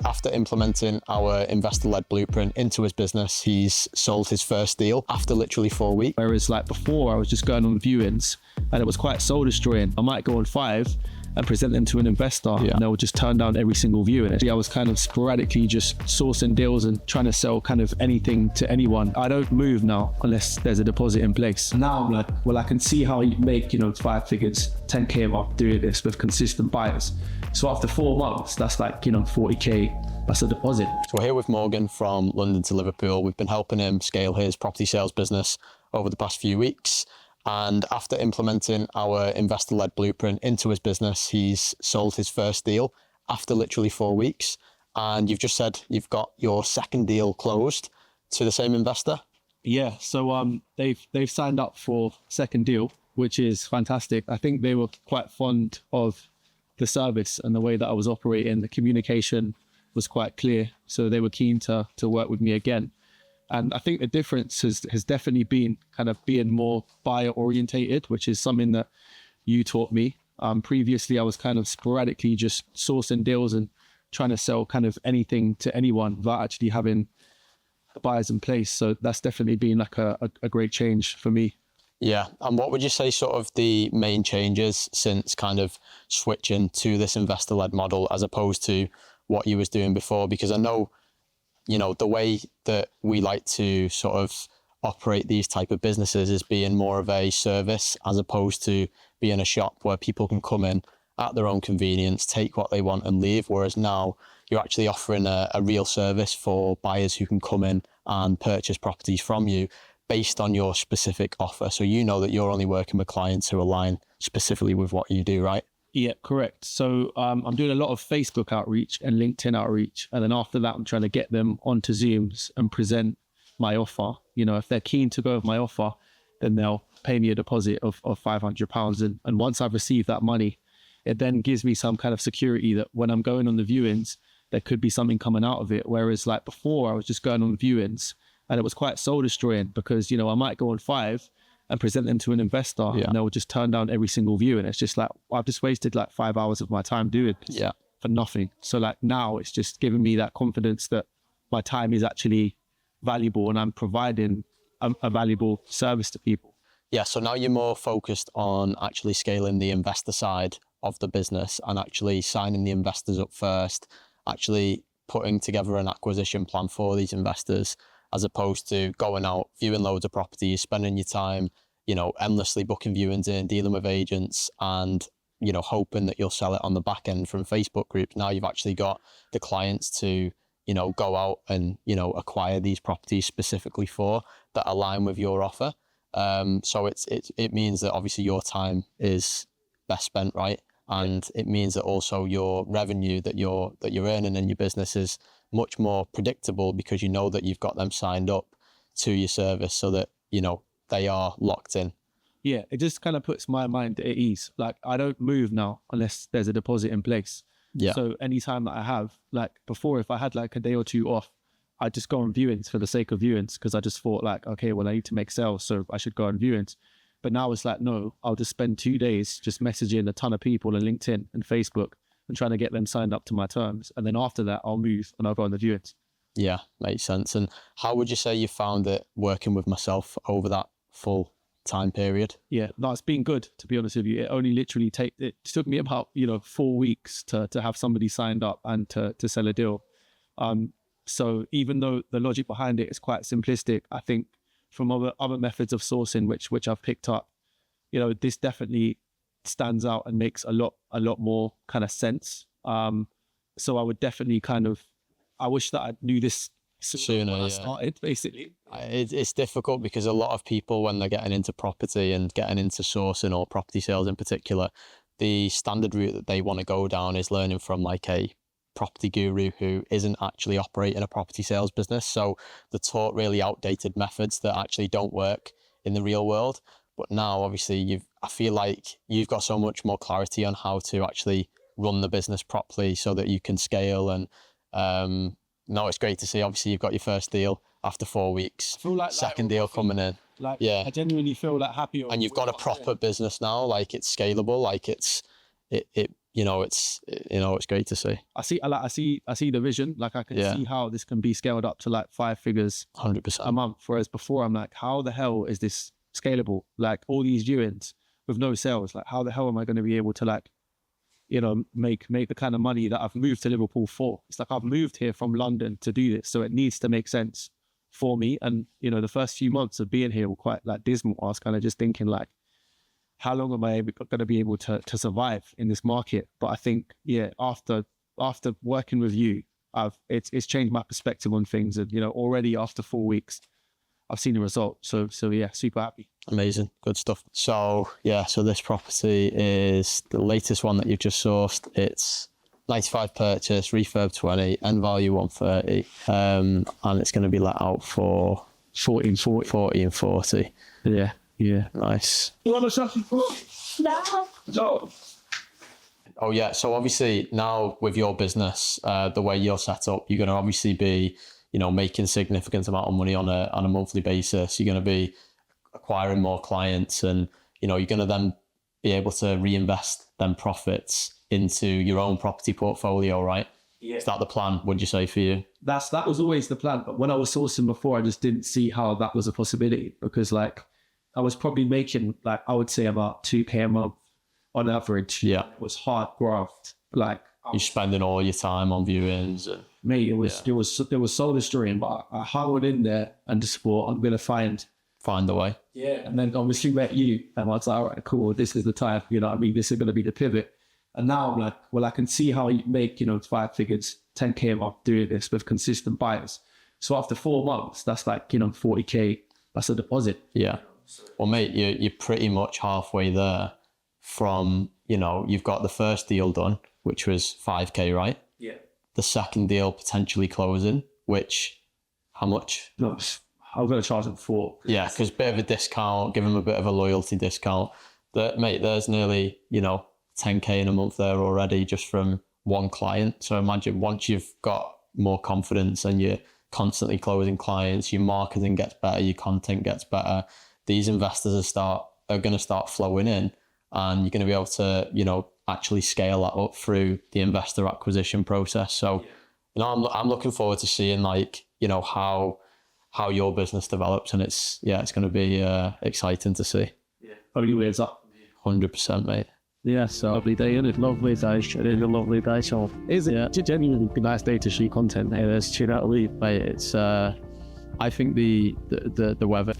after implementing our investor-led blueprint into his business, he's sold his first deal after literally 4 weeks. Whereas like before, I was just going on viewings and it was quite soul destroying. I might go on 5 and present them to an investor and they'll just turn down every single viewing. I was kind of sporadically just sourcing deals and trying to sell kind of anything to anyone. I don't move now unless there's a deposit in place. Now I'm like, well, I can see how you make, 5 figures, 10K a month doing this with consistent buyers. So after 4 months, that's like, 40K, that's a deposit. So we're here with Morgan from London to Liverpool. We've been helping him scale his property sales business over the past few weeks. And after implementing our investor-led blueprint into his business, he's sold his first deal after literally 4 weeks. And you've just said you've got your second deal closed to the same investor? Yeah, so they've signed up for second deal, which is fantastic. I think they were quite fond of the service and the way that I was operating. The communication was quite clear, so they were keen to work with me again. And I think the difference has definitely been kind of being more buyer orientated, which is something that you taught me. Previously, I was kind of sporadically just sourcing deals and trying to sell kind of anything to anyone without actually having the buyers in place. So that's definitely been like a great change for me. Yeah. And what would you say sort of the main changes since kind of switching to this investor-led model as opposed to what you was doing before? Because I know, the way that we like to sort of operate these type of businesses is being more of a service as opposed to being a shop where people can come in at their own convenience, take what they want and leave. Whereas now you're actually offering a real service for buyers who can come in and purchase properties from you based on your specific offer. So you know that you're only working with clients who align specifically with what you do, right? Yeah, correct. So I'm doing a lot of Facebook outreach and LinkedIn outreach. And then after that, I'm trying to get them onto Zooms and present my offer. If they're keen to go with my offer, then they'll pay me a deposit of £500. And once I've received that money, it then gives me some kind of security that when I'm going on the viewings, there could be something coming out of it. Whereas like before, I was just going on viewings and it was quite soul destroying because, I might go on 5 and present them to an investor and they'll just turn down every single view. And it's just like, I've just wasted like 5 hours of my time doing this for nothing. So like now it's just giving me that confidence that my time is actually valuable and I'm providing a valuable service to people. Yeah. So now you're more focused on actually scaling the investor side of the business and actually signing the investors up first, actually putting together an acquisition plan for these investors, as opposed to going out, viewing loads of properties, spending your time, endlessly booking viewings in, dealing with agents and, hoping that you'll sell it on the back end from Facebook groups. Now you've actually got the clients to, go out and, acquire these properties specifically for that align with your offer. So it means that obviously your time is best spent, right? And it means that also your revenue that you're earning in your business is much more predictable because you know that you've got them signed up to your service so that, they are locked in. Yeah, it just kind of puts my mind at ease. Like I don't move now unless there's a deposit in place. Yeah. So anytime that I have, like before, if I had like a day or two off, I'd just go on viewings for the sake of viewings because I just thought like, okay, well, I need to make sales, so I should go on viewings. But now it's like, no, I'll just spend 2 days just messaging a ton of people on LinkedIn and Facebook and trying to get them signed up to my terms. And then after that, I'll move and I'll go on the viewings. Yeah, makes sense. And how would you say you found it working with myself over that full time period? Yeah, no, it's been good, to be honest with you. It only literally took me about, 4 weeks to have somebody signed up and to sell a deal. So even though the logic behind it is quite simplistic, I think from other methods of sourcing, which I've picked up, this definitely stands out and makes a lot more kind of sense. So I would definitely I wish that I knew this sooner when I started, basically. It's difficult because a lot of people, when they're getting into property and getting into sourcing or property sales in particular, the standard route that they want to go down is learning from like a property guru who isn't actually operating a property sales business. So they're taught really outdated methods that actually don't work in the real world. But now, obviously, I feel like you've got so much more clarity on how to actually run the business properly so that you can scale. And no, it's great to see. Obviously, you've got your first deal after 4 weeks. I feel like second deal coming in. I genuinely feel like happy. And you've got a proper business now. Like it's scalable. Like it it's great to see. I see the vision. Like I can Yeah. see how this can be scaled up to like 5 figures 100%. a month. Whereas before I'm like, how the hell is this scalable? Like all these viewings with no sales, like how the hell am I going to be able to like, make the kind of money that I've moved to Liverpool for? It's like I've moved here from London to do this, so it needs to make sense for me. And the first few months of being here were quite like dismal. I was kind of just thinking like, how long am I going to be able to survive in this market? But I think, after working with you, it's changed my perspective on things. And already after 4 weeks, I've seen the result. So yeah, super happy. Amazing, good stuff. So so this property is the latest one that you've just sourced. It's 95 purchase, refurb 20, end value 130, and it's going to be let out for 40 and 40. 40 and 40. Yeah. Nice. You want to shut No. Oh yeah, so obviously now with your business, the way you're set up, you're going to obviously be, making significant amount of money on a monthly basis. You're going to be acquiring more clients, and you're going to then be able to reinvest them profits into your own property portfolio, right? Yeah. Is that the plan, would you say, for you? That was always the plan. But when I was sourcing before, I just didn't see how that was a possibility, because like I was probably making like, I would say about 2K a month on average. Yeah. It was hard graft. Like You're spending all your time on viewings and mate, it was soul destroying, but I hung in there and just thought I'm gonna find a way. Yeah. And then obviously met you, and I was like, all right, cool, this is the time, this is gonna be the pivot. And now I'm like, well, I can see how you make, 5 figures, 10K a month doing this with consistent buyers. So after 4 months, that's like, 40K, that's a deposit. Yeah. Well, mate, you're pretty much halfway there from, you've got the first deal done, which was 5K, right? Yeah. The second deal potentially closing, which, how much? No, I'm going to charge them 4. Yeah, because bit of a discount, give them a bit of a loyalty discount. Mate, there's nearly, 10K in a month there already just from one client. So imagine once you've got more confidence and you're constantly closing clients, your marketing gets better, your content gets better, these investors are going to start flowing in, and you're going to be able to, actually scale that up through the investor acquisition process. So, I'm looking forward to seeing how your business develops, and it's going to be exciting to see. Yeah. Only ways up. 100%, mate. Yeah, so lovely day, and it's lovely day. It is a lovely day, so is it? Yeah. It's a genuinely nice day to shoot content. Hey, there's 2 out of leave. Mate, it's I think the weather